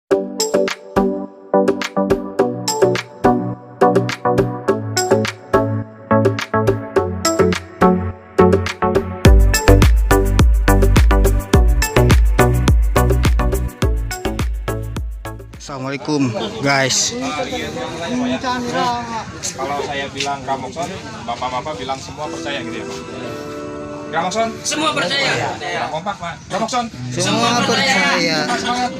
Assalamualaikum guys. Kalau saya bilang Gramokson, bapak-bapak bilang semua percaya gitu ya Pak? Gramokson? Semua percaya. Kompak Pak. Gramokson? Semua percaya. Semangat.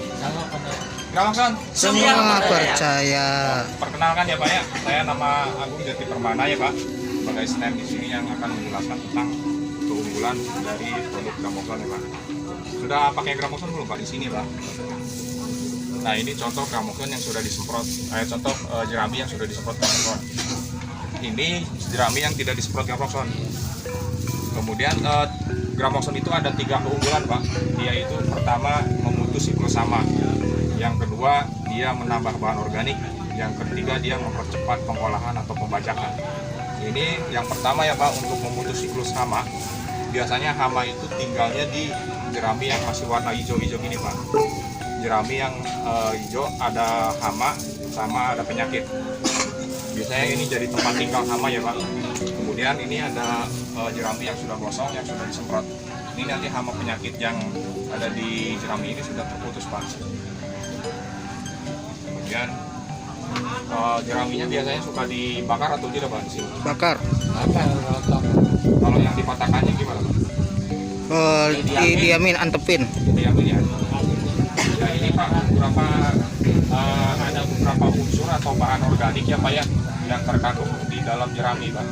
Gramokson? Semua percaya. Perkenalkan ya Pak ya, saya nama Agung Jati Permana ya Pak, sebagai stand di sini yang akan menjelaskan tentang keunggulan dari produk Gramokson ya Pak. Sudah pakai Gramokson belum Pak di sini Pak? Nah ini contoh Gramokson yang sudah disemprot, contoh jerami yang sudah disemprot Gramokson. Ini jerami yang tidak disemprot Gramokson. Kemudian Gramokson itu ada 3 keunggulan Pak, yaitu pertama memutus siklus hama, yang kedua dia menambah bahan organik, yang ketiga dia mempercepat pengolahan atau pembajakan. Ini yang pertama ya Pak, untuk memutus siklus hama. Biasanya hama itu tinggalnya di jerami yang masih warna hijau-hijau gini Pak. Jerami yang hijau ada hama sama ada penyakit. Biasanya ini jadi tempat tinggal hama ya Pak. Kemudian ini ada jerami yang sudah gosong, yang sudah disemprot. Ini nanti hama penyakit yang ada di jerami ini sudah terputus Pak. Kemudian jeraminya biasanya suka dibakar atau tidak Pak di sini? Bakar. Kalau yang dipatahkannya gimana Pak? Diamin antepin. Diamin ya. Ya ini Pak, ada beberapa unsur atau bahan organik ya Pak ya, yang terkandung di dalam jerami Pak.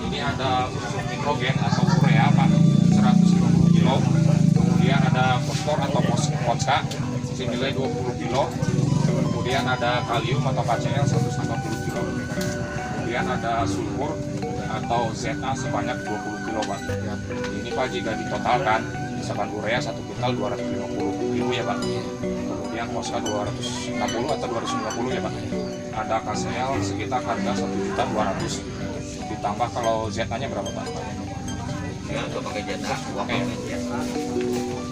Ini ada unsur nitrogen atau urea Pak, 150 kilo. Kemudian ada fosfor atau fosca, senilai 20 kilo. Kemudian ada kalium atau KCl 150 kilo. Kemudian ada sulfur atau Za sebanyak 20 kilo Pak. Ini Pak jika ditotalkan, misalkan urea 1 kuintal 250 ribu ya Pak. Kemudian fosca 260 atau 250 ya Pak. Ada KCl sekitar harga 1.200.000. Ditambah kalau Za-nya berapa Pak? Ya, untuk pakai jatah, Oke.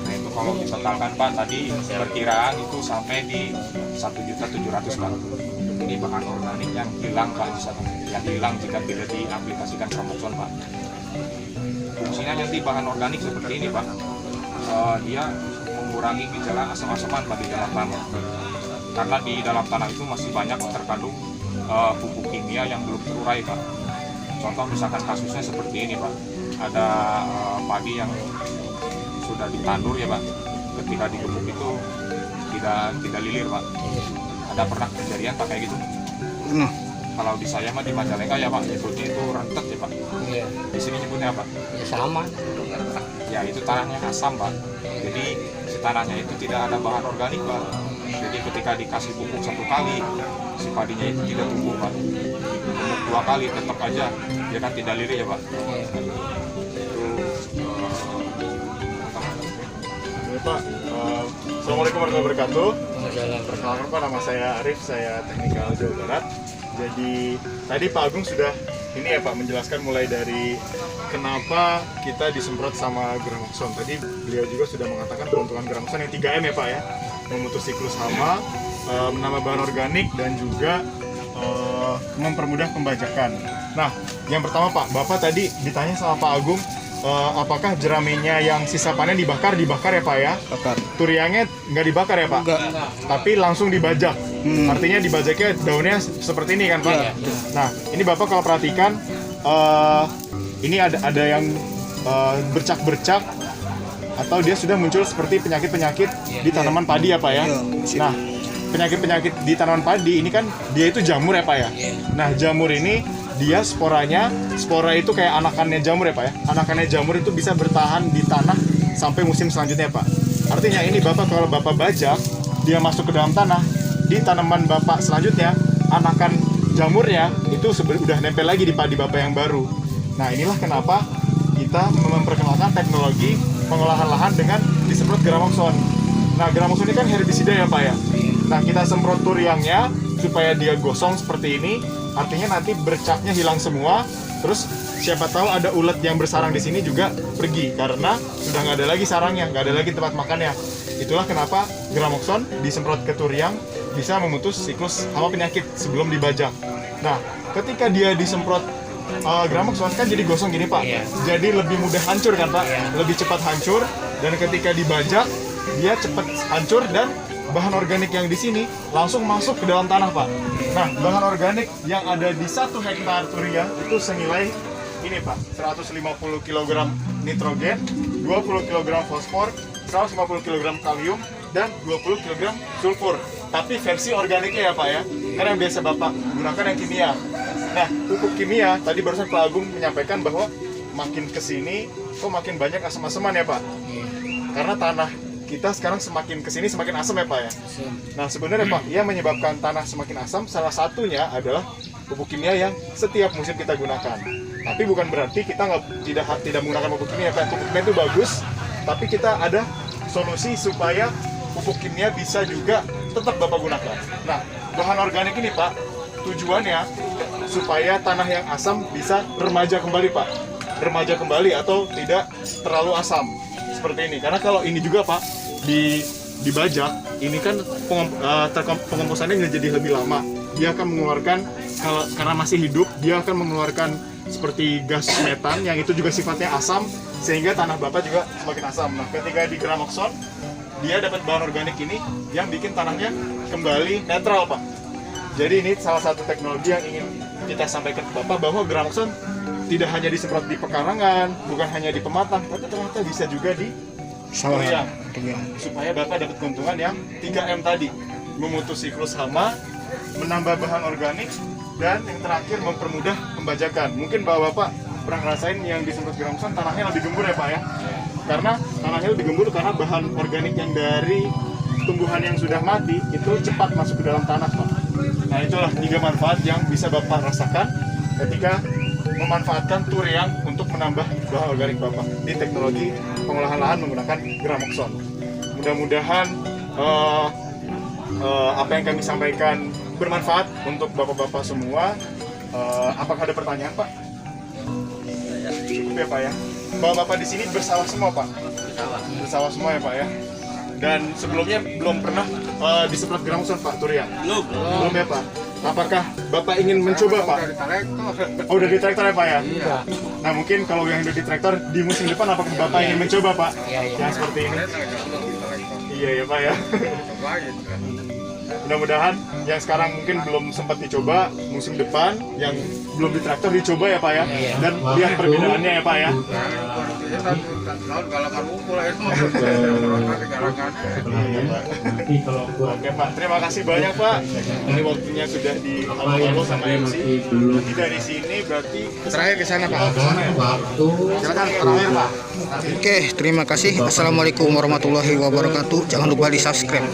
Nah itu kalau ditotalkan Pak, tadi perkiraan itu sampai di 1.700.000 Pak. Ini bahan organik yang hilang Pak, yang hilang jika tidak diaplikasikan Gramokson Pak. Fungsinya nanti bahan organik seperti ini Pak. Dia mengurangi gejala asam-asaman Pak di dalam tanah. Karena di dalam tanah itu masih banyak terkandung pupuk kimia yang belum terurai Pak. Contoh misalkan kasusnya seperti ini Pak. Ada padi yang sudah ditandur ya Pak. Ketika digebuk itu tidak lilir Pak. Ada pernah kejadian pakai gitu? Nah, Kalau di saya mah di Majalengka ya Pak, nyebutnya itu rentet ya Pak. iya. Di sini nyebutnya apa? Ya sama. Ya itu tanahnya asam Pak. Jadi si tanahnya itu tidak ada bahan organik Pak. Jadi ketika dikasih pupuk 1 kali, si padinya itu tidak tumbuh Pak. Pupuk 2 kali tetap aja dia kan tidak lirik ya Pak. Ya, Pak, Assalamualaikum warahmatullahi wabarakatuh. Masalah Perkenalkan Pak, nama saya Arif, saya teknikal Jawa Barat. Jadi tadi Pak Agung sudah ini ya Pak menjelaskan mulai dari kenapa kita disemprot sama Gramokson. Tadi beliau juga sudah mengatakan keuntungan Gramokson yang 3M ya Pak ya, memutus siklus hama, menambah bahan organik dan juga mempermudah pembajakan. Nah, yang pertama Pak, Bapak tadi ditanya sama Pak Agung, apakah jeraminya yang sisa panen dibakar ya Pak ya? bakar. Turiangnya nggak dibakar ya Pak? Enggak. Tapi langsung dibajak. Artinya dibajaknya daunnya seperti ini kan Pak? Iya. Nah, ini Bapak kalau perhatikan, ini ada yang bercak-bercak atau dia sudah muncul seperti penyakit-penyakit di tanaman padi ya Pak ya? Iya. Nah, penyakit-penyakit di tanaman padi ini kan dia itu jamur ya Pak ya? Nah, jamur ini dia spora itu kayak anakannya jamur ya Pak ya? Anakannya jamur itu bisa bertahan di tanah sampai musim selanjutnya Pak. Artinya ini Bapak kalau Bapak bajak, dia masuk ke dalam tanah, di tanaman Bapak selanjutnya, anakan jamurnya itu udah nempel lagi di padi Bapak yang baru. Nah inilah kenapa kita memperkenalkan teknologi pengolahan lahan dengan disemprot Gramokson. Nah Gramokson ini kan herbisida ya Pak ya. Nah kita semprot turiangnya supaya dia gosong seperti ini, artinya nanti bercaknya hilang semua. Terus siapa tahu ada ulat yang bersarang di sini juga pergi karena sudah nggak ada lagi sarangnya, nggak ada lagi tempat makannya. itulah kenapa Gramoxone disemprot ke turiang bisa memutus siklus hama penyakit sebelum dibajak. Nah, ketika dia disemprot Gramoxone kan jadi gosong gini Pak, jadi lebih mudah hancur kan Pak, lebih cepat hancur, dan ketika dibajak dia cepat hancur dan bahan organik yang di sini langsung masuk ke dalam tanah Pak. Nah, bahan organik yang ada di 1 hektar turiang itu senilai ini Pak, 150 kg nitrogen, 20 kg fosfor, 150 kg kalium, dan 20 kg sulfur. Tapi versi organiknya ya Pak ya, karena yang biasa Bapak gunakan yang kimia. Nah, pupuk kimia, tadi barusan Pak Agung menyampaikan bahwa makin kesini kok makin banyak asam-asaman ya Pak. Karena tanah kita sekarang semakin kesini semakin asam ya Pak ya. Nah, sebenarnya Pak, yang menyebabkan tanah semakin asam salah satunya adalah pupuk kimia yang setiap musim kita gunakan. Tapi bukan berarti kita tidak menggunakan pupuk kimia Pak. Pupuk kimia itu bagus, tapi kita ada solusi supaya pupuk kimia bisa juga tetap Bapak gunakan. Nah, bahan organik ini Pak, tujuannya supaya tanah yang asam bisa remaja kembali Pak. Remaja kembali atau tidak terlalu asam. Seperti ini. Karena kalau ini juga Pak, dibajak, ini kan pengomposannya jadi lebih lama. Dia akan mengeluarkan, karena masih hidup, dia akan mengeluarkan seperti gas metan yang itu juga sifatnya asam, sehingga tanah Bapak juga semakin asam. Nah, ketika di Gramoxone, dia dapat bahan organik ini yang bikin tanahnya kembali netral Pak. Jadi ini salah satu teknologi yang ingin kita sampaikan ke Bapak, bahwa Gramoxone tidak hanya disemprot di pekarangan, bukan hanya di pematang, tapi ternyata bisa juga di turiang. Supaya Bapak dapat keuntungan yang 3M tadi, memutus siklus hama, menambah bahan organik, dan yang terakhir mempermudah pembajakan. Mungkin Bapak pernah ngerasain yang disemprot Gramoxone tanahnya lebih gembur ya Pak ya. Karena tanahnya lebih gembur karena bahan organik yang dari tumbuhan yang sudah mati itu cepat masuk ke dalam tanah Pak. Nah, itulah 3 manfaat yang bisa Bapak rasakan ketika memanfaatkan turiang untuk menambah bahan organik Bapak di teknologi pengolahan lahan menggunakan Gramoxone. Mudah-mudahan apa yang kami sampaikan bermanfaat untuk Bapak-Bapak semua. Apakah ada pertanyaan Pak? Cukup ya Pak ya. Bapak-Bapak di sini bersawah semua Pak? Bersawah semua ya Pak ya. Dan sebelumnya belum pernah disemprot Gramoxone Pak turiang? Belum ya Pak. Apakah Bapak ingin mencoba Pak? Oh, udah di traktor ya Pak ya? Iya. Nah, mungkin kalau yang udah di traktor di musim depan apakah Bapak ingin mencoba Pak? Iya. Yang seperti ini? Iya ya Pak ya. Mudah-mudahan yang sekarang mungkin belum sempat dicoba, musim depan yang belum di traktor dicoba ya Pak ya. Dan lihat perbedaannya ya Pak ya. Oke Pak, terima kasih banyak Pak. Ini waktunya sudah di-halo sama MC. Jadi dari sini berarti terakhir ke sana Pak. Silakan terakhir Pak. Oke, terima kasih. Assalamualaikum warahmatullahi wabarakatuh. Jangan lupa di subscribe.